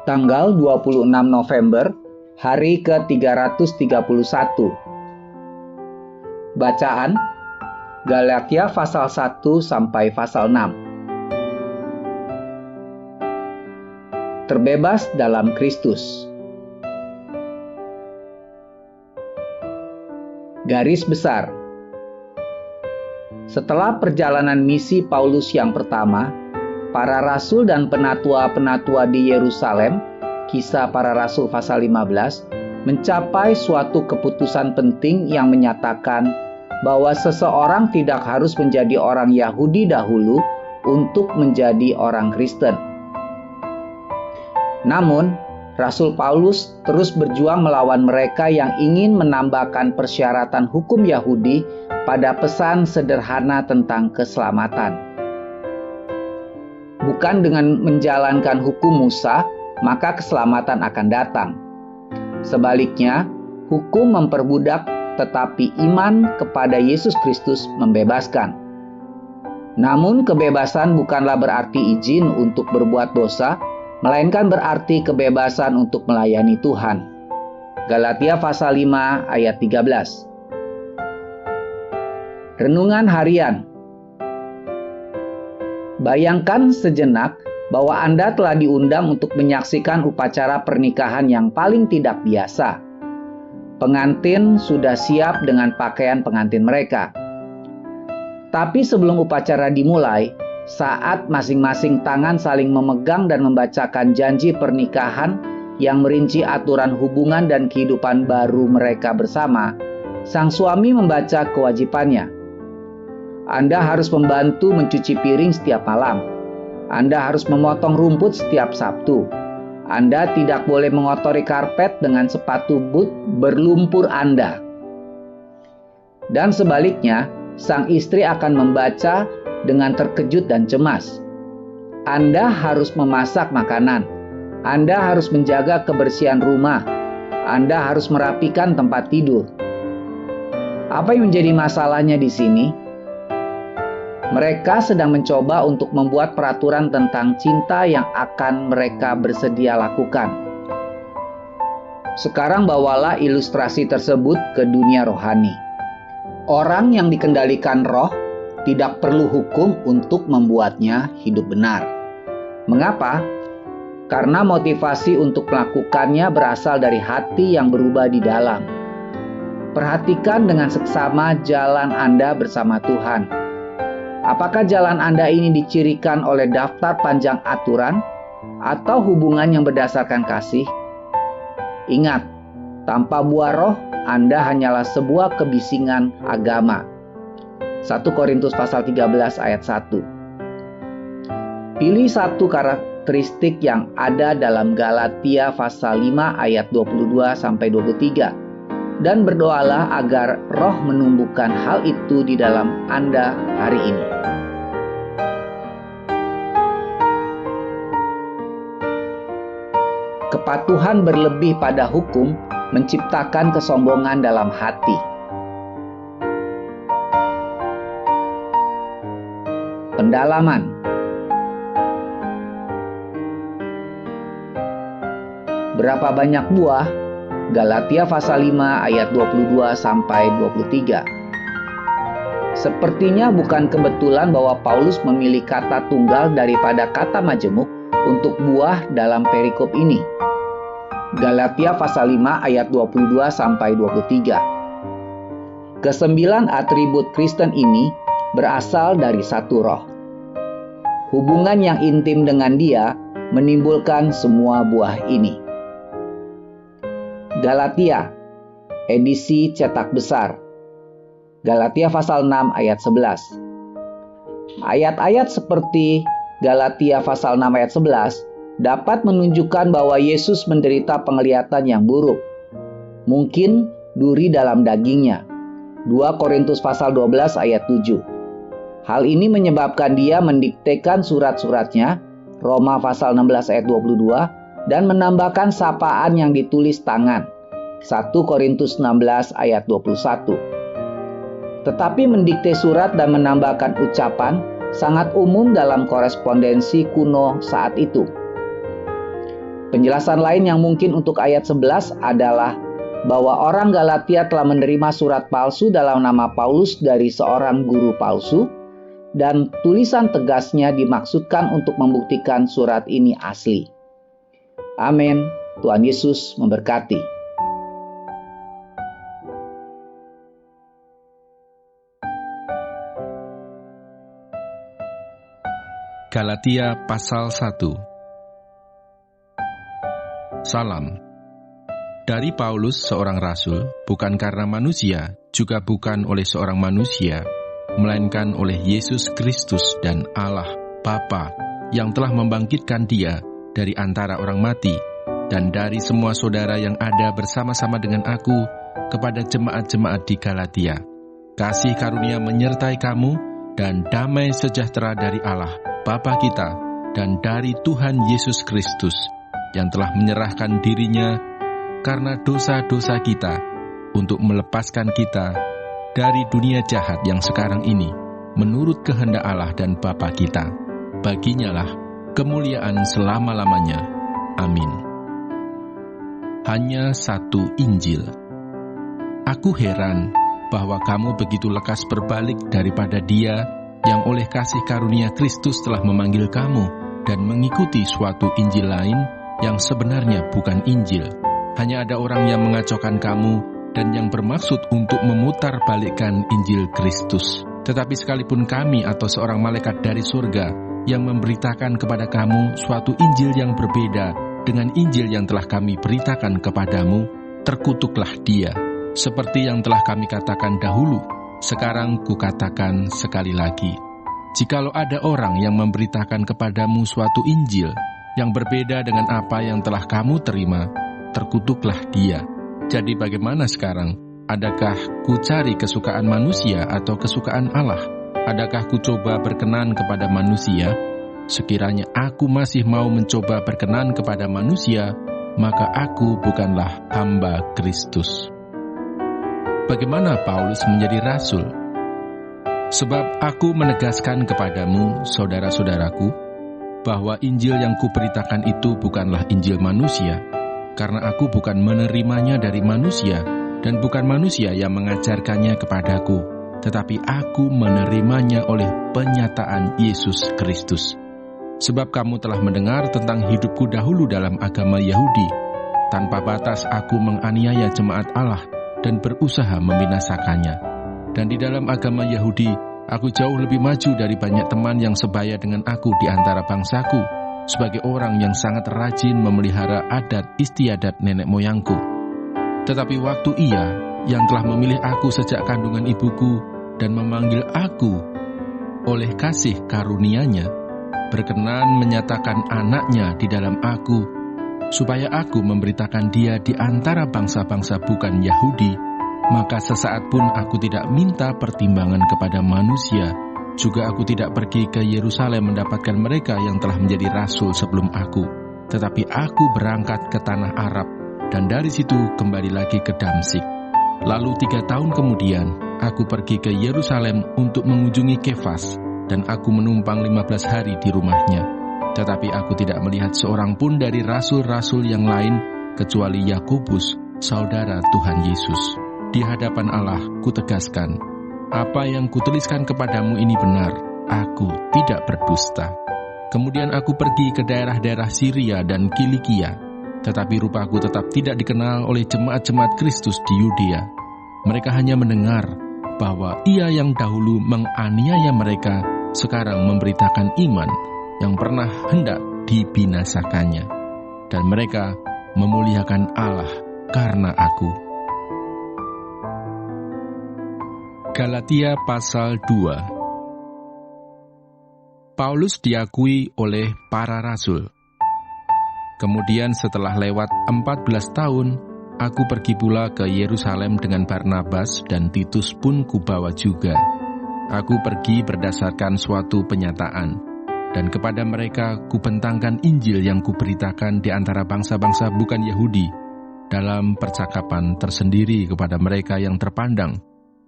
Tanggal 26 November, hari ke-331. Bacaan Galatia pasal 1 sampai pasal 6. Terbebas dalam Kristus. Garis besar. Setelah perjalanan misi Paulus yang pertama, para rasul dan penatua-penatua di Yerusalem, Kisah Para Rasul pasal 15, mencapai suatu keputusan penting yang menyatakan bahwa seseorang tidak harus menjadi orang Yahudi dahulu untuk menjadi orang Kristen. Namun, Rasul Paulus terus berjuang melawan mereka yang ingin menambahkan persyaratan hukum Yahudi pada pesan sederhana tentang keselamatan. Bukan dengan menjalankan hukum Musa, maka keselamatan akan datang. Sebaliknya, hukum memperbudak, tetapi iman kepada Yesus Kristus membebaskan. Namun, kebebasan bukanlah berarti izin untuk berbuat dosa, melainkan berarti kebebasan untuk melayani Tuhan. Galatia pasal 5 ayat 13. Renungan harian. Bayangkan sejenak bahwa Anda telah diundang untuk menyaksikan upacara pernikahan yang paling tidak biasa. Pengantin sudah siap dengan pakaian pengantin mereka. Tapi sebelum upacara dimulai, saat masing-masing tangan saling memegang dan membacakan janji pernikahan yang merinci aturan hubungan dan kehidupan baru mereka bersama, sang suami membaca kewajibannya. Anda harus membantu mencuci piring setiap malam. Anda harus memotong rumput setiap Sabtu. Anda tidak boleh mengotori karpet dengan sepatu boot berlumpur Anda. Dan sebaliknya, sang istri akan membaca dengan terkejut dan cemas. Anda harus memasak makanan. Anda harus menjaga kebersihan rumah. Anda harus merapikan tempat tidur. Apa yang menjadi masalahnya di sini? Mereka sedang mencoba untuk membuat peraturan tentang cinta yang akan mereka bersedia lakukan. Sekarang bawalah ilustrasi tersebut ke dunia rohani. Orang yang dikendalikan roh tidak perlu hukum untuk membuatnya hidup benar. Mengapa? Karena motivasi untuk melakukannya berasal dari hati yang berubah di dalam. Perhatikan dengan seksama jalan Anda bersama Tuhan. Apakah jalan Anda ini dicirikan oleh daftar panjang aturan atau hubungan yang berdasarkan kasih? Ingat, tanpa buah roh, Anda hanyalah sebuah kebisingan agama. 1 Korintus pasal 13 ayat 1. Pilih satu karakteristik yang ada dalam Galatia pasal 5 ayat 22-23 dan berdoalah agar roh menumbuhkan hal itu di dalam Anda hari ini. Kepatuhan berlebih pada hukum menciptakan kesombongan dalam hati. Pendalaman. Berapa banyak buah? Galatia pasal 5 ayat 22-23. Sepertinya bukan kebetulan bahwa Paulus memilih kata tunggal daripada kata majemuk untuk buah dalam perikop ini. Galatia pasal 5 ayat 22-23. Kesembilan atribut Kristen ini berasal dari satu roh. Hubungan yang intim dengan Dia menimbulkan semua buah ini. Galatia, edisi cetak besar. Galatia pasal 6 ayat 11. Ayat-ayat seperti Galatia pasal 6 ayat 11 dapat menunjukkan bahwa Yesus menderita penglihatan yang buruk. Mungkin duri dalam dagingnya. 2 Korintus pasal 12 ayat 7. Hal ini menyebabkan dia mendiktekan surat-suratnya, Roma pasal 16 ayat 22, dan menambahkan sapaan yang ditulis tangan, 1 Korintus 16 ayat 21. Tetapi mendikte surat dan menambahkan ucapan sangat umum dalam korespondensi kuno saat itu. Penjelasan lain yang mungkin untuk ayat 11 adalah bahwa orang Galatia telah menerima surat palsu dalam nama Paulus dari seorang guru palsu, dan tulisan tegasnya dimaksudkan untuk membuktikan surat ini asli. Amin. Tuhan Yesus memberkati. Galatia pasal 1. Salam. Dari Paulus seorang rasul, bukan karena manusia, juga bukan oleh seorang manusia, melainkan oleh Yesus Kristus dan Allah Bapa yang telah membangkitkan Dia dari antara orang mati, dan dari semua saudara yang ada bersama-sama dengan aku kepada jemaat-jemaat di Galatia. Kasih karunia menyertai kamu dan damai sejahtera dari Allah Bapa kita dan dari Tuhan Yesus Kristus yang telah menyerahkan dirinya karena dosa-dosa kita untuk melepaskan kita dari dunia jahat yang sekarang ini menurut kehendak Allah dan Bapa kita. Baginya lah kemuliaan selama-lamanya. Amin. Hanya satu Injil. Aku heran bahwa kamu begitu lekas berbalik daripada Dia yang oleh kasih karunia Kristus telah memanggil kamu dan mengikuti suatu Injil lain yang sebenarnya bukan Injil. Hanya ada orang yang mengacaukan kamu dan yang bermaksud untuk memutar balikkan Injil Kristus. Tetapi sekalipun kami atau seorang malaikat dari surga yang memberitakan kepada kamu suatu Injil yang berbeda dengan Injil yang telah kami beritakan kepadamu, terkutuklah dia. Seperti yang telah kami katakan dahulu, sekarang kukatakan sekali lagi. Jikalau ada orang yang memberitakan kepadamu suatu Injil yang berbeda dengan apa yang telah kamu terima, terkutuklah dia. Jadi bagaimana sekarang? Adakah ku cari kesukaan manusia atau kesukaan Allah? Adakah ku coba berkenan kepada manusia? Sekiranya aku masih mau mencoba berkenan kepada manusia, maka aku bukanlah hamba Kristus. Bagaimana Paulus menjadi rasul? Sebab aku menegaskan kepadamu, saudara-saudaraku, bahwa Injil yang kuberitakan itu bukanlah Injil manusia, karena aku bukan menerimanya dari manusia, dan bukan manusia yang mengajarkannya kepadaku, tetapi aku menerimanya oleh penyataan Yesus Kristus. Sebab kamu telah mendengar tentang hidupku dahulu dalam agama Yahudi. Tanpa batas aku menganiaya jemaat Allah dan berusaha membinasakannya. Dan di dalam agama Yahudi, aku jauh lebih maju dari banyak teman yang sebaya dengan aku di antara bangsaku, sebagai orang yang sangat rajin memelihara adat istiadat nenek moyangku. Tetapi waktu Ia yang telah memilih aku sejak kandungan ibuku dan memanggil aku oleh kasih karunia-Nya, berkenan menyatakan anaknya di dalam aku, supaya aku memberitakan Dia di antara bangsa-bangsa bukan Yahudi, maka sesaat pun aku tidak minta pertimbangan kepada manusia. Juga aku tidak pergi ke Yerusalem mendapatkan mereka yang telah menjadi rasul sebelum aku, tetapi aku berangkat ke tanah Arab, dan dari situ kembali lagi ke Damsyik. Lalu 3 tahun kemudian, aku pergi ke Yerusalem untuk mengunjungi Kefas, dan aku menumpang 15 hari di rumahnya. Tetapi aku tidak melihat seorang pun dari rasul-rasul yang lain, kecuali Yakobus, saudara Tuhan Yesus. Di hadapan Allah kutegaskan, apa yang kutuliskan kepadamu ini benar, aku tidak berdusta. Kemudian aku pergi ke daerah-daerah Syria dan Kilikia, tetapi rupaku tetap tidak dikenal oleh jemaat-jemaat Kristus di Yudea. Mereka hanya mendengar bahwa Ia yang dahulu menganiaya mereka, sekarang memberitakan iman yang pernah hendak dibinasakannya. Dan mereka memuliakan Allah karena aku. Galatia pasal 2. Paulus diakui oleh para rasul. Kemudian setelah lewat 14 tahun, aku pergi pula ke Yerusalem dengan Barnabas, dan Titus pun kubawa juga. Aku pergi berdasarkan suatu penyataan, dan kepada mereka kubentangkan Injil yang kuberitakan di antara bangsa-bangsa bukan Yahudi, dalam percakapan tersendiri kepada mereka yang terpandang,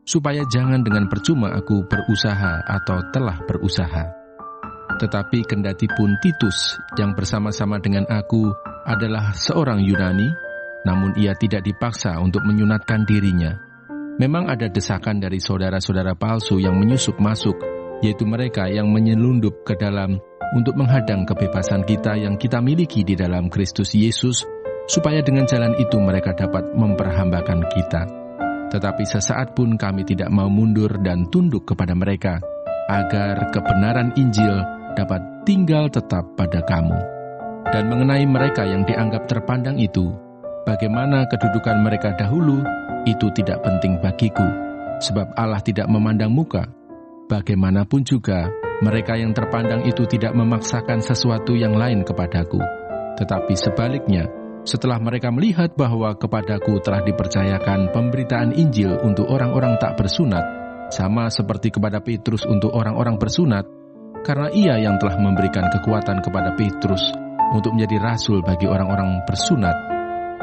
supaya jangan dengan percuma aku berusaha atau telah berusaha. Tetapi kendati pun Titus yang bersama-sama dengan aku adalah seorang Yunani, namun ia tidak dipaksa untuk menyunatkan dirinya. Memang ada desakan dari saudara-saudara palsu yang menyusup masuk, yaitu mereka yang menyelundup ke dalam untuk menghadang kebebasan kita yang kita miliki di dalam Kristus Yesus, supaya dengan jalan itu mereka dapat memperhambakan kita. Tetapi sesaat pun kami tidak mau mundur dan tunduk kepada mereka, agar kebenaran Injil dapat tinggal tetap pada kamu. Dan mengenai mereka yang dianggap terpandang itu, bagaimana kedudukan mereka dahulu, itu tidak penting bagiku, sebab Allah tidak memandang muka. Bagaimanapun juga, mereka yang terpandang itu tidak memaksakan sesuatu yang lain kepadaku. Tetapi sebaliknya, setelah mereka melihat bahwa kepadaku telah dipercayakan pemberitaan Injil untuk orang-orang tak bersunat, sama seperti kepada Petrus untuk orang-orang bersunat, karena ia yang telah memberikan kekuatan kepada Petrus untuk menjadi rasul bagi orang-orang bersunat,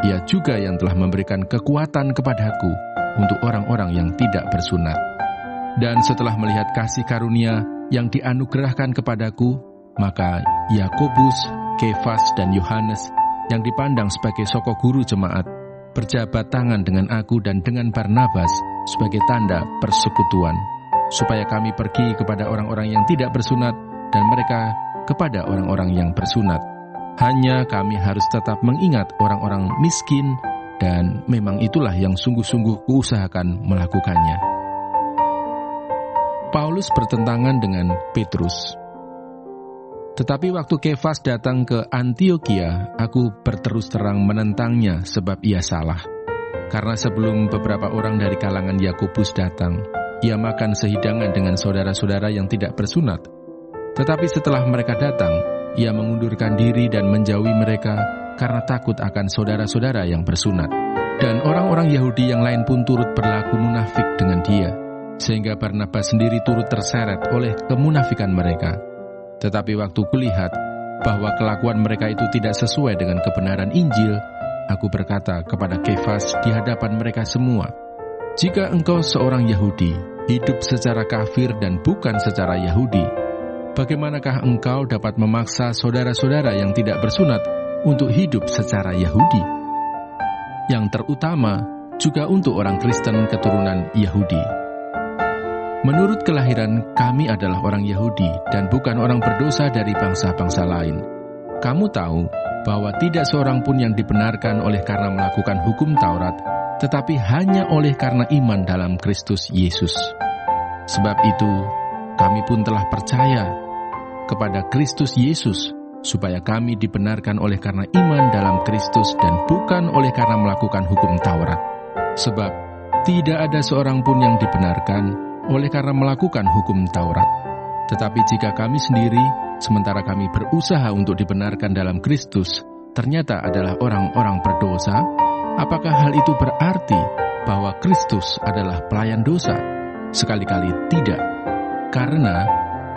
ia juga yang telah memberikan kekuatan kepadaku untuk orang-orang yang tidak bersunat. Dan setelah melihat kasih karunia yang dianugerahkan kepadaku, maka Yakobus, Kefas, dan Yohanes yang dipandang sebagai soko guru jemaat, berjabat tangan dengan aku dan dengan Barnabas sebagai tanda persekutuan, supaya kami pergi kepada orang-orang yang tidak bersunat dan mereka kepada orang-orang yang bersunat. Hanya kami harus tetap mengingat orang-orang miskin, dan memang itulah yang sungguh-sungguh kuusahakan melakukannya. Paulus bertentangan dengan Petrus. Tetapi waktu Kefas datang ke Antiokhia, aku berterus terang menentangnya sebab ia salah. Karena sebelum beberapa orang dari kalangan Yakobus datang, ia makan sehidangan dengan saudara-saudara yang tidak bersunat. Tetapi setelah mereka datang, ia mengundurkan diri dan menjauhi mereka karena takut akan saudara-saudara yang bersunat. Dan orang-orang Yahudi yang lain pun turut berlaku munafik dengan dia, sehingga Barnabas sendiri turut terseret oleh kemunafikan mereka. Tetapi waktu kulihat bahwa kelakuan mereka itu tidak sesuai dengan kebenaran Injil, aku berkata kepada Kefas di hadapan mereka semua, "Jika engkau seorang Yahudi, hidup secara kafir dan bukan secara Yahudi, bagaimanakah engkau dapat memaksa saudara-saudara yang tidak bersunat untuk hidup secara Yahudi? Yang terutama juga untuk orang Kristen keturunan Yahudi. Menurut kelahiran, kami adalah orang Yahudi dan bukan orang berdosa dari bangsa-bangsa lain. Kamu tahu bahwa tidak seorang pun yang dibenarkan oleh karena melakukan hukum Taurat, tetapi hanya oleh karena iman dalam Kristus Yesus. Sebab itu, kami pun telah percaya kepada Kristus Yesus, supaya kami dibenarkan oleh karena iman dalam Kristus dan bukan oleh karena melakukan hukum Taurat. Sebab tidak ada seorang pun yang dibenarkan oleh karena melakukan hukum Taurat. Tetapi jika kami sendiri, sementara kami berusaha untuk dibenarkan dalam Kristus, ternyata adalah orang-orang berdosa, apakah hal itu berarti bahwa Kristus adalah pelayan dosa? Sekali-kali tidak. Karena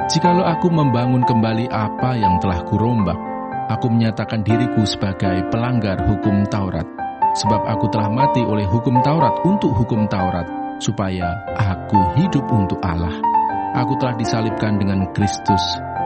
jikalau aku membangun kembali apa yang telah kurombak, aku menyatakan diriku sebagai pelanggar hukum Taurat. Sebab aku telah mati oleh hukum Taurat untuk hukum Taurat, supaya aku hidup untuk Allah. Aku telah disalibkan dengan Kristus,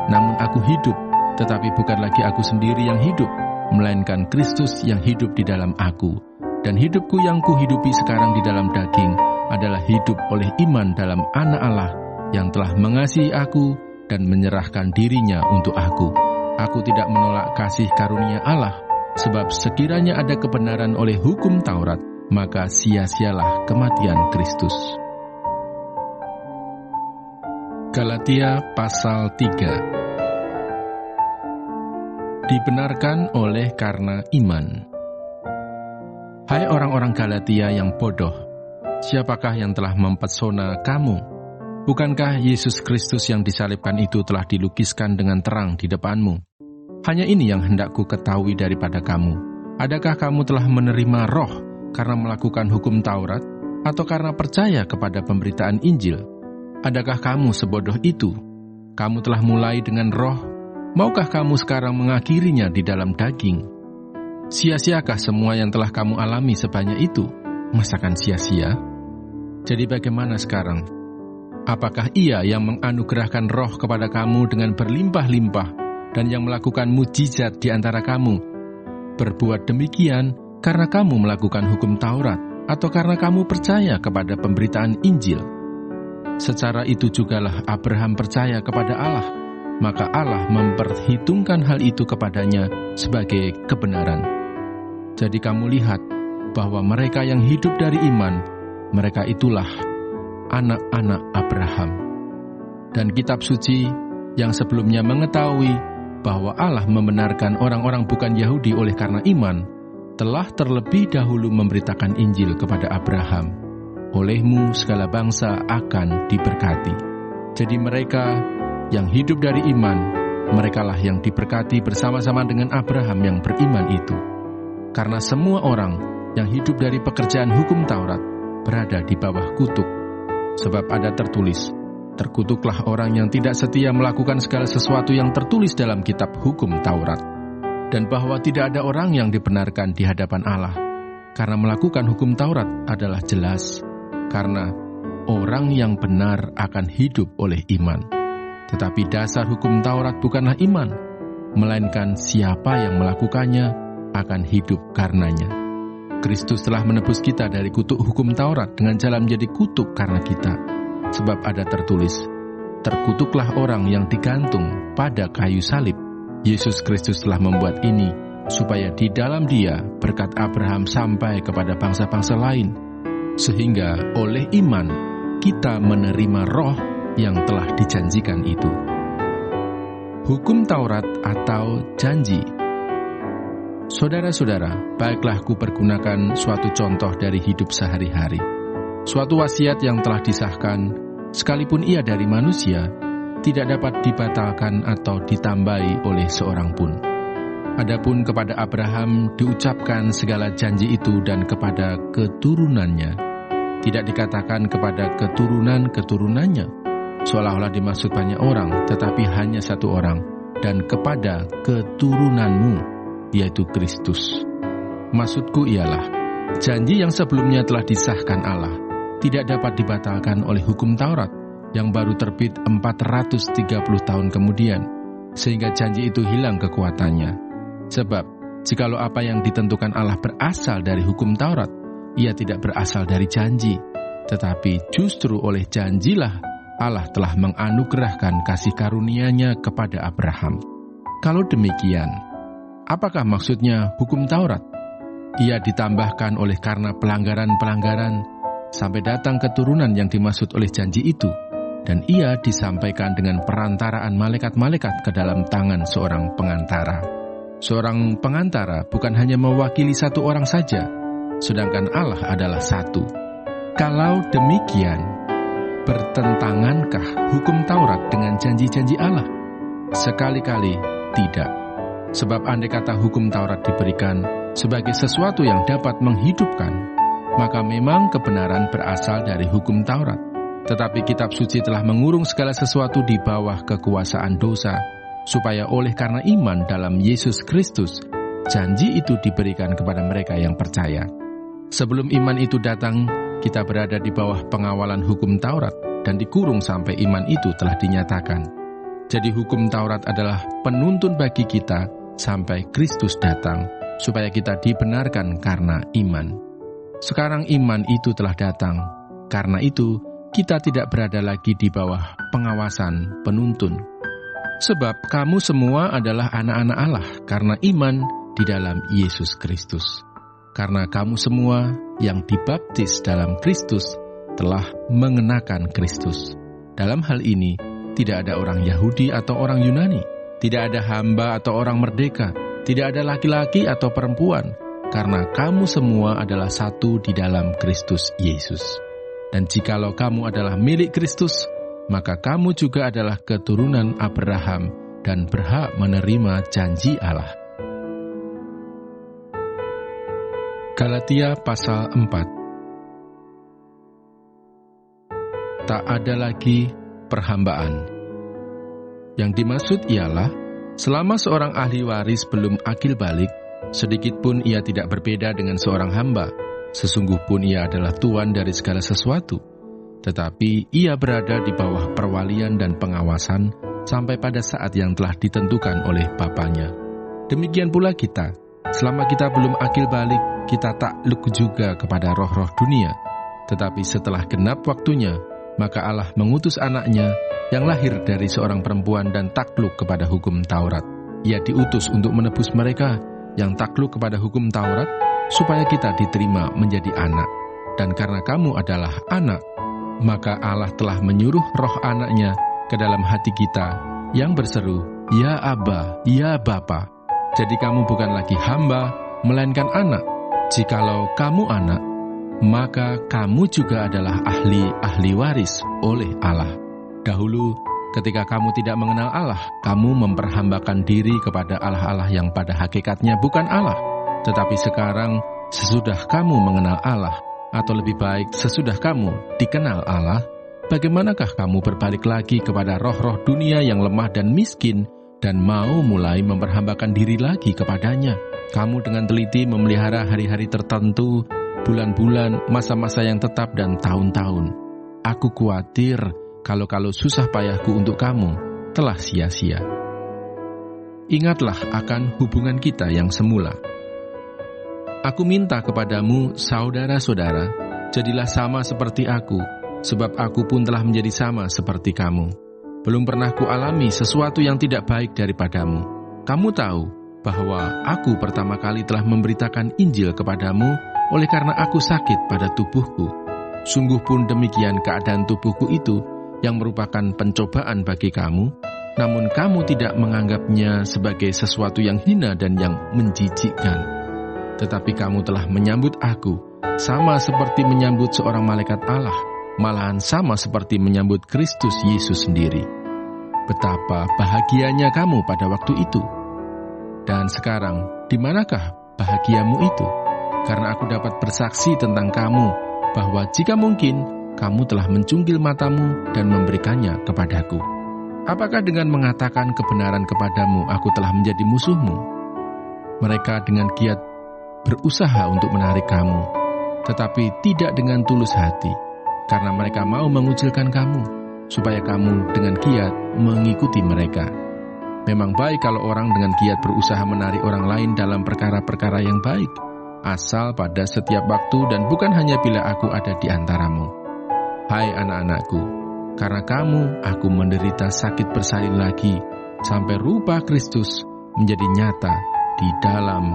namun aku hidup, tetapi bukan lagi aku sendiri yang hidup, melainkan Kristus yang hidup di dalam aku. Dan hidupku yang kuhidupi sekarang di dalam daging adalah hidup oleh iman dalam Anak Allah yang telah mengasihi aku dan menyerahkan dirinya untuk aku. Aku tidak menolak kasih karunia Allah, sebab sekiranya ada kebenaran oleh hukum Taurat, maka sia-sialah kematian Kristus. Galatia pasal 3. Dibenarkan oleh karena iman. Hai orang-orang Galatia yang bodoh, siapakah yang telah mempesona kamu? Bukankah Yesus Kristus yang disalibkan itu telah dilukiskan dengan terang di depanmu? Hanya ini yang hendak ku ketahui daripada kamu. Adakah kamu telah menerima Roh karena melakukan hukum Taurat, atau karena percaya kepada pemberitaan Injil? Adakah kamu sebodoh itu? Kamu telah mulai dengan Roh, maukah kamu sekarang mengakhirinya di dalam daging? Sia-siakah semua yang telah kamu alami sebanyak itu? Masakan sia-sia? Jadi bagaimana sekarang? Apakah Ia yang menganugerahkan roh kepada kamu dengan berlimpah-limpah dan yang melakukan mujizat di antara kamu? Berbuat demikian karena kamu melakukan hukum Taurat atau karena kamu percaya kepada pemberitaan Injil? Secara itu jugalah Abraham percaya kepada Allah, maka Allah memperhitungkan hal itu kepadanya sebagai kebenaran. Jadi kamu lihat bahwa mereka yang hidup dari iman, mereka itulah anak-anak Abraham. Dan kitab suci yang sebelumnya mengetahui bahwa Allah membenarkan orang-orang bukan Yahudi oleh karena iman, telah terlebih dahulu memberitakan Injil kepada Abraham. Olehmu segala bangsa akan diberkati. Jadi mereka yang hidup dari iman, merekalah yang diberkati bersama-sama dengan Abraham yang beriman itu. Karena semua orang yang hidup dari pekerjaan hukum Taurat berada di bawah kutuk. Sebab ada tertulis, terkutuklah orang yang tidak setia melakukan segala sesuatu yang tertulis dalam kitab hukum Taurat. Dan bahwa tidak ada orang yang dibenarkan di hadapan Allah, karena melakukan hukum Taurat adalah jelas, karena orang yang benar akan hidup oleh iman. Tetapi dasar hukum Taurat bukanlah iman, melainkan siapa yang melakukannya akan hidup karenanya. Kristus telah menebus kita dari kutuk hukum Taurat dengan jalan menjadi kutuk karena kita. Sebab ada tertulis, terkutuklah orang yang digantung pada kayu salib. Yesus Kristus telah membuat ini, supaya di dalam Dia berkat Abraham sampai kepada bangsa-bangsa lain. Sehingga oleh iman, kita menerima roh yang telah dijanjikan itu. Hukum Taurat atau janji. Saudara-saudara, baiklah kupergunakan suatu contoh dari hidup sehari-hari. Suatu wasiat yang telah disahkan, sekalipun ia dari manusia, tidak dapat dibatalkan atau ditambahi oleh seorang pun. Adapun kepada Abraham diucapkan segala janji itu dan kepada keturunannya. Tidak dikatakan kepada keturunan-keturunannya, seolah-olah dimaksud banyak orang, tetapi hanya satu orang, dan kepada keturunanmu, yaitu Kristus. Maksudku ialah, janji yang sebelumnya telah disahkan Allah, tidak dapat dibatalkan oleh hukum Taurat, yang baru terbit 430 tahun kemudian, sehingga janji itu hilang kekuatannya. Sebab, jikalau apa yang ditentukan Allah berasal dari hukum Taurat, ia tidak berasal dari janji, tetapi justru oleh janjilah Allah telah menganugerahkan kasih karunia-Nya kepada Abraham. Kalau demikian, apakah maksudnya hukum Taurat? Ia ditambahkan oleh karena pelanggaran-pelanggaran, sampai datang keturunan yang dimaksud oleh janji itu, dan ia disampaikan dengan perantaraan malaikat-malaikat ke dalam tangan seorang pengantara. Seorang pengantara bukan hanya mewakili satu orang saja, sedangkan Allah adalah satu. Kalau demikian, bertentangankah hukum Taurat dengan janji-janji Allah? Sekali-kali tidak. Sebab andai kata hukum Taurat diberikan sebagai sesuatu yang dapat menghidupkan, maka memang kebenaran berasal dari hukum Taurat. Tetapi kitab suci telah mengurung segala sesuatu di bawah kekuasaan dosa, supaya oleh karena iman dalam Yesus Kristus, janji itu diberikan kepada mereka yang percaya. Sebelum iman itu datang, kita berada di bawah pengawalan hukum Taurat dan dikurung sampai iman itu telah dinyatakan. Jadi hukum Taurat adalah penuntun bagi kita sampai Kristus datang, supaya kita dibenarkan karena iman. Sekarang iman itu telah datang, karena itu kita tidak berada lagi di bawah pengawasan penuntun. Sebab kamu semua adalah anak-anak Allah karena iman di dalam Yesus Kristus. Karena kamu semua yang dibaptis dalam Kristus telah mengenakan Kristus. Dalam hal ini, tidak ada orang Yahudi atau orang Yunani, tidak ada hamba atau orang merdeka, tidak ada laki-laki atau perempuan, karena kamu semua adalah satu di dalam Kristus Yesus. Dan jikalau kamu adalah milik Kristus, maka kamu juga adalah keturunan Abraham dan berhak menerima janji Allah. Galatia pasal 4. Tak ada lagi perhambaan. Yang dimaksud ialah, selama seorang ahli waris belum akil balik, sedikit pun ia tidak berbeda dengan seorang hamba. Sesungguh pun ia adalah tuan dari segala sesuatu. tetapi ia berada di bawah perwalian dan pengawasan sampai pada saat yang telah ditentukan oleh Bapanya. Demikian pula kita, selama kita belum akil balik, kita takluk juga kepada roh-roh dunia. Tetapi setelah genap waktunya, maka Allah mengutus anaknya yang lahir dari seorang perempuan dan takluk kepada hukum Taurat. Ia diutus untuk menebus mereka yang takluk kepada hukum Taurat, supaya kita diterima menjadi anak. Dan karena kamu adalah anak, maka Allah telah menyuruh roh anaknya ke dalam hati kita, yang berseru, "Ya Aba, ya Bapa." Jadi kamu bukan lagi hamba, melainkan anak. Jikalau kamu anak, maka kamu juga adalah ahli waris oleh Allah. Dahulu, ketika kamu tidak mengenal Allah, kamu memperhambakan diri kepada Allah-Allah yang pada hakikatnya bukan Allah. Tetapi sekarang, sesudah kamu mengenal Allah, atau lebih baik, sesudah kamu dikenal Allah, bagaimanakah kamu berbalik lagi kepada roh-roh dunia yang lemah dan miskin, dan mau mulai memperhambakan diri lagi kepadanya? Kamu dengan teliti memelihara hari-hari tertentu, bulan-bulan, masa-masa yang tetap, dan tahun-tahun. Aku khawatir kalau susah payahku untuk kamu telah sia-sia. Ingatlah akan hubungan kita yang semula. Aku minta kepadamu, saudara-saudara, jadilah sama seperti aku, sebab aku pun telah menjadi sama seperti kamu. Belum pernah kualami sesuatu yang tidak baik daripadamu. Kamu tahu bahwa aku pertama kali telah memberitakan Injil kepadamu oleh karena aku sakit pada tubuhku. Sungguh pun demikian keadaan tubuhku itu yang merupakan pencobaan bagi kamu, namun kamu tidak menganggapnya sebagai sesuatu yang hina dan yang menjijikkan. Tetapi kamu telah menyambut aku, sama seperti menyambut seorang malaikat Allah, malahan sama seperti menyambut Kristus Yesus sendiri. Betapa bahagianya kamu pada waktu itu. Dan sekarang, di manakah bahagiamu itu? Karena aku dapat bersaksi tentang kamu, bahwa jika mungkin, kamu telah mencunggil matamu dan memberikannya kepadaku. Apakah dengan mengatakan kebenaran kepadamu, aku telah menjadi musuhmu? Mereka dengan giat berusaha untuk menarik kamu, tetapi tidak dengan tulus hati, karena mereka mau mengucilkan kamu, supaya kamu dengan giat mengikuti mereka. Memang baik kalau orang dengan giat berusaha menarik orang lain dalam perkara-perkara yang baik, asal pada setiap waktu dan bukan hanya bila aku ada di antaramu. Hai anak-anakku, karena kamu aku menderita sakit bersalin lagi, sampai rupa Kristus menjadi nyata di dalam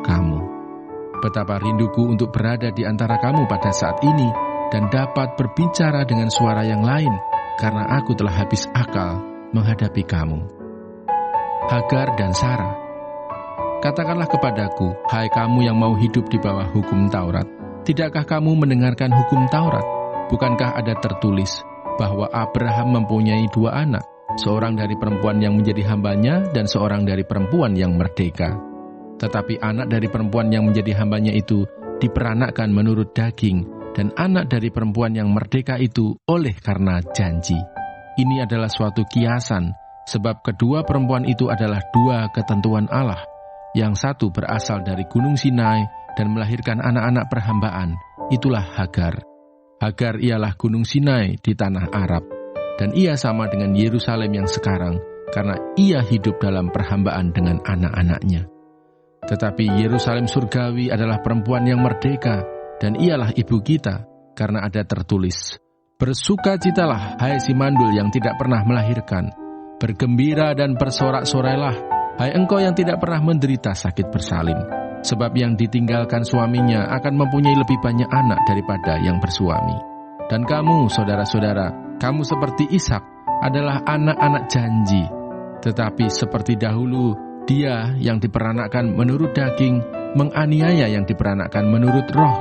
kamu. Betapa rinduku untuk berada di antara kamu pada saat ini dan dapat berbicara dengan suara yang lain, karena aku telah habis akal menghadapi kamu. Hagar dan Sarah. Katakanlah kepadaku, hai kamu yang mau hidup di bawah hukum Taurat, tidakkah kamu mendengarkan hukum Taurat? Bukankah ada tertulis bahwa Abraham mempunyai 2 anak, seorang dari perempuan yang menjadi hambanya dan seorang dari perempuan yang merdeka? Tetapi anak dari perempuan yang menjadi hambanya itu diperanakkan menurut daging, dan anak dari perempuan yang merdeka itu oleh karena janji. Ini adalah suatu kiasan, sebab kedua perempuan itu adalah 2 ketentuan Allah. Yang satu berasal dari Gunung Sinai dan melahirkan anak-anak perhambaan, itulah Hagar. Hagar ialah Gunung Sinai di tanah Arab, dan ia sama dengan Yerusalem yang sekarang, karena ia hidup dalam perhambaan dengan anak-anaknya. Tetapi Yerusalem surgawi adalah perempuan yang merdeka, dan ialah ibu kita, karena ada tertulis, bersukacitalah, hai si mandul yang tidak pernah melahirkan, bergembira dan bersorak-sorailah, hai engkau yang tidak pernah menderita sakit bersalin, sebab yang ditinggalkan suaminya akan mempunyai lebih banyak anak daripada yang bersuami. Dan kamu, saudara-saudara, kamu seperti Ishak, adalah anak-anak janji, tetapi seperti dahulu, dia yang diperanakkan menurut daging, menganiaya yang diperanakkan menurut roh.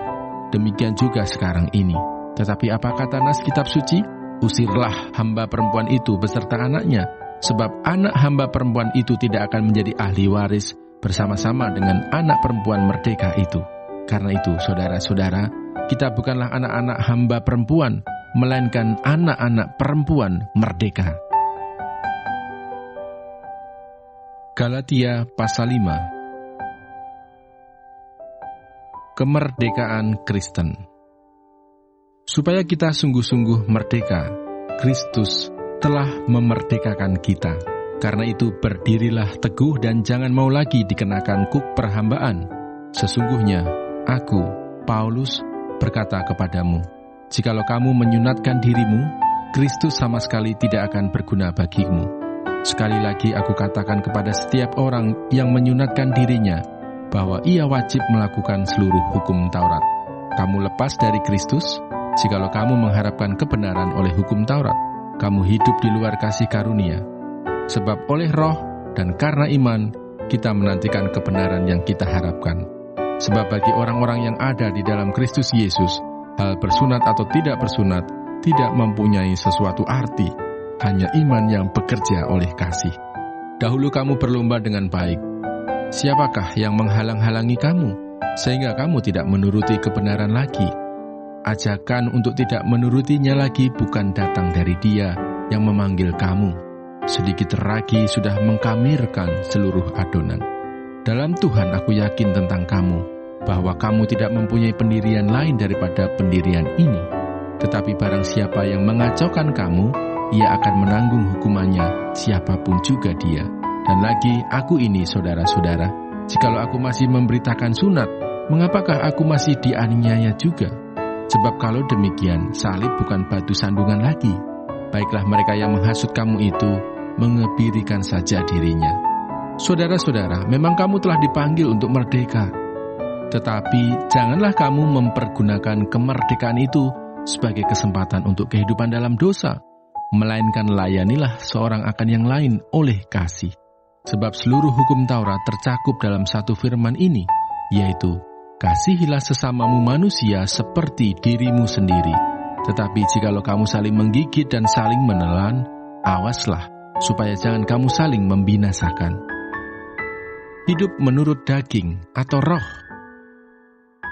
Demikian juga sekarang ini. Tetapi apa kata nas kitab suci? Usirlah hamba perempuan itu beserta anaknya, sebab anak hamba perempuan itu tidak akan menjadi ahli waris bersama-sama dengan anak perempuan merdeka itu. Karena itu, saudara-saudara, kita bukanlah anak-anak hamba perempuan, melainkan anak-anak perempuan merdeka. Galatia pasal 5. Kemerdekaan Kristen. supaya kita sungguh-sungguh merdeka. Kristus telah memerdekakan kita. Karena itu berdirilah teguh dan jangan mau lagi dikenakan kuk perhambaan. Sesungguhnya aku, Paulus, berkata kepadamu, jikalau kamu menyunatkan dirimu, Kristus sama sekali tidak akan berguna bagimu. Sekali lagi aku katakan kepada setiap orang yang menyunatkan dirinya, bahwa ia wajib melakukan seluruh hukum Taurat. Kamu lepas dari Kristus, jikalau kamu mengharapkan kebenaran oleh hukum Taurat, kamu hidup di luar kasih karunia. Sebab oleh roh dan karena iman, kita menantikan kebenaran yang kita harapkan. Sebab bagi orang-orang yang ada di dalam Kristus Yesus, hal bersunat atau tidak bersunat tidak mempunyai sesuatu arti, hanya iman yang bekerja oleh kasih. Dahulu kamu berlomba dengan baik. Siapakah yang menghalang-halangi kamu, sehingga kamu tidak menuruti kebenaran lagi? Ajakan untuk tidak menurutinya lagi bukan datang dari Dia yang memanggil kamu. Sedikit lagi sudah mengkamirkan seluruh adonan. Dalam Tuhan aku yakin tentang kamu, bahwa kamu tidak mempunyai pendirian lain daripada pendirian ini. Tetapi barang siapa yang mengacaukan kamu, ia akan menanggung hukumannya, siapapun juga dia. Dan lagi aku ini, saudara-saudara, jikalau aku masih memberitakan sunat, mengapakah aku masih dianiaya juga? Sebab kalau demikian, salib bukan batu sandungan lagi. Baiklah mereka yang menghasut kamu itu, mengebirikan saja dirinya. Saudara-saudara, memang kamu telah dipanggil untuk merdeka. Tetapi janganlah kamu mempergunakan kemerdekaan itu sebagai kesempatan untuk kehidupan dalam dosa, melainkan layanilah seorang akan yang lain oleh kasih. Sebab seluruh hukum Taurat tercakup dalam satu firman ini, yaitu, kasihilah sesamamu manusia seperti dirimu sendiri. Tetapi jikalau kamu saling menggigit dan saling menelan, awaslah, supaya jangan kamu saling membinasakan. Hidup menurut daging atau roh.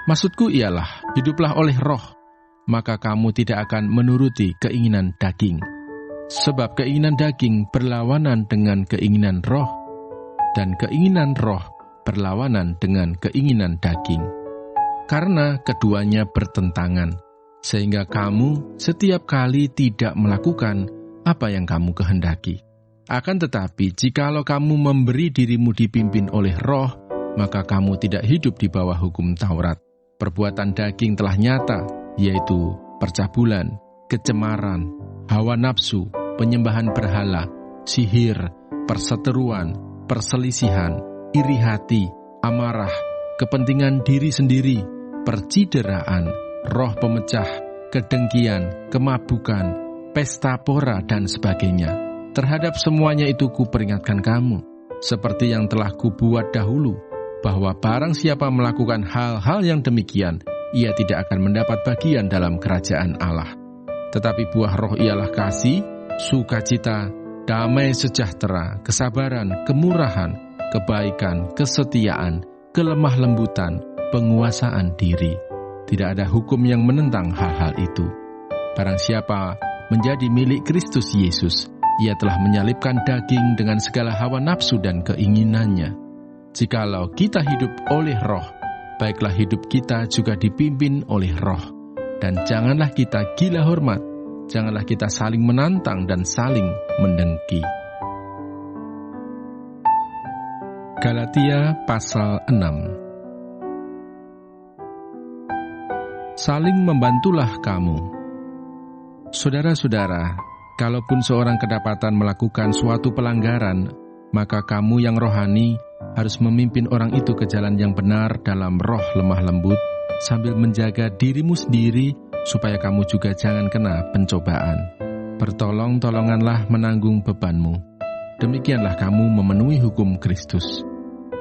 Maksudku ialah, hiduplah oleh roh, maka kamu tidak akan menuruti keinginan daging. Sebab keinginan daging berlawanan dengan keinginan roh, dan keinginan roh berlawanan dengan keinginan daging. Karena keduanya bertentangan, sehingga kamu setiap kali tidak melakukan apa yang kamu kehendaki. Akan tetapi, jikalau kamu memberi dirimu dipimpin oleh roh, maka kamu tidak hidup di bawah hukum Taurat. Perbuatan daging telah nyata, yaitu percabulan, kecemaran, hawa nafsu, penyembahan berhala, sihir, perseteruan, perselisihan, iri hati, amarah, kepentingan diri sendiri, percideraan, roh pemecah, kedengkian, kemabukan, pesta pora, dan sebagainya. Terhadap semuanya itu kuperingatkan kamu, seperti yang telah kubuat dahulu, bahwa barang siapa melakukan hal-hal yang demikian, ia tidak akan mendapat bagian dalam kerajaan Allah. Tetapi buah roh ialah kasih, sukacita, damai sejahtera, kesabaran, kemurahan, kebaikan, kesetiaan, kelemah lembutan, penguasaan diri. Tidak ada hukum yang menentang hal-hal itu. Barang siapa menjadi milik Kristus Yesus, ia telah menyalibkan daging dengan segala hawa nafsu dan keinginannya. Jikalau kita hidup oleh roh, baiklah hidup kita juga dipimpin oleh roh. Dan janganlah kita gila hormat, janganlah kita saling menantang dan saling mendengki. Galatia pasal 6. Saling membantulah kamu. Saudara-saudara, kalaupun seorang kedapatan melakukan suatu pelanggaran, maka kamu yang rohani harus memimpin orang itu ke jalan yang benar dalam roh lemah lembut, sambil menjaga dirimu sendiri, supaya kamu juga jangan kena pencobaan. Bertolong-tolonganlah menanggung bebanmu. Demikianlah kamu memenuhi hukum Kristus.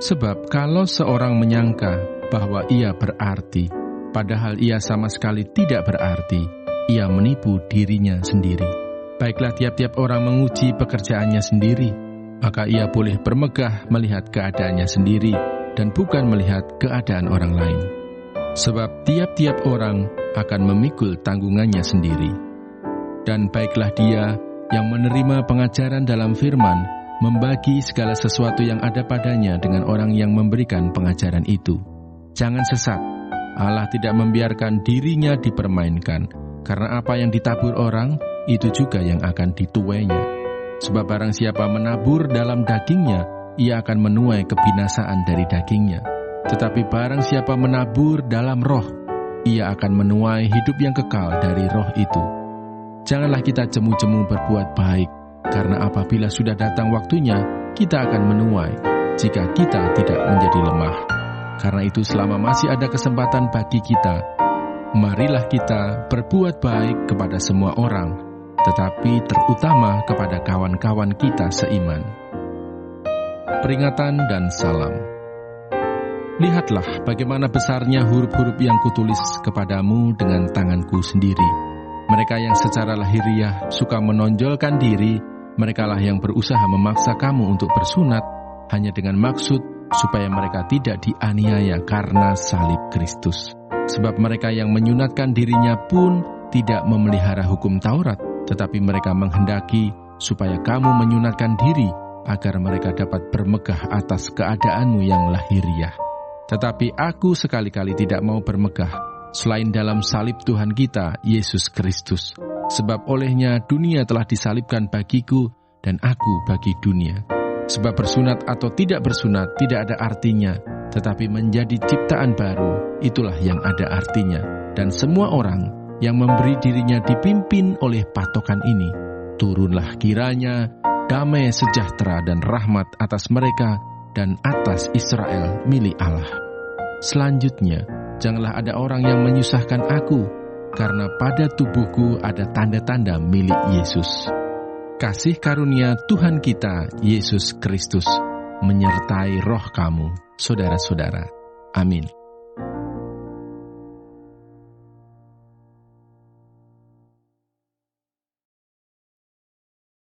Sebab kalau seorang menyangka bahwa ia berarti, padahal ia sama sekali tidak berarti, ia menipu dirinya sendiri. Baiklah tiap-tiap orang menguji pekerjaannya sendiri, maka ia boleh bermegah melihat keadaannya sendiri dan bukan melihat keadaan orang lain. Sebab tiap-tiap orang akan memikul tanggungannya sendiri. Dan baiklah dia yang menerima pengajaran dalam firman, membagi segala sesuatu yang ada padanya dengan orang yang memberikan pengajaran itu. Jangan sesat, Allah tidak membiarkan dirinya dipermainkan, karena apa yang ditabur orang, itu juga yang akan dituainya. Sebab barang siapa menabur dalam dagingnya, ia akan menuai kebinasaan dari dagingnya. Tetapi barang siapa menabur dalam roh, ia akan menuai hidup yang kekal dari roh itu. Janganlah kita jemu-jemu berbuat baik, karena apabila sudah datang waktunya, kita akan menuai, jika kita tidak menjadi lemah. Karena itu selama masih ada kesempatan bagi kita, marilah kita berbuat baik kepada semua orang, tetapi terutama kepada kawan-kawan kita seiman. Peringatan dan salam. Lihatlah bagaimana besarnya huruf-huruf yang kutulis kepadamu dengan tanganku sendiri. Mereka yang secara lahiriah suka menonjolkan diri, merekalah yang berusaha memaksa kamu untuk bersunat, hanya dengan maksud supaya mereka tidak dianiaya karena salib Kristus. Sebab mereka yang menyunatkan dirinya pun tidak memelihara hukum Taurat, tetapi mereka menghendaki supaya kamu menyunatkan diri, agar mereka dapat bermegah atas keadaanmu yang lahiriah. Tetapi aku sekali-kali tidak mau bermegah, selain dalam salib Tuhan kita, Yesus Kristus. Sebab olehnya dunia telah disalibkan bagiku, dan aku bagi dunia. Sebab bersunat atau tidak bersunat tidak ada artinya, tetapi menjadi ciptaan baru, itulah yang ada artinya. Dan semua orang yang memberi dirinya dipimpin oleh patokan ini, turunlah kiranya damai sejahtera dan rahmat atas mereka dan atas Israel milik Allah. Selanjutnya, janganlah ada orang yang menyusahkan aku, karena pada tubuhku ada tanda-tanda milik Yesus. Kasih karunia Tuhan kita, Yesus Kristus, menyertai roh kamu, saudara-saudara. Amin.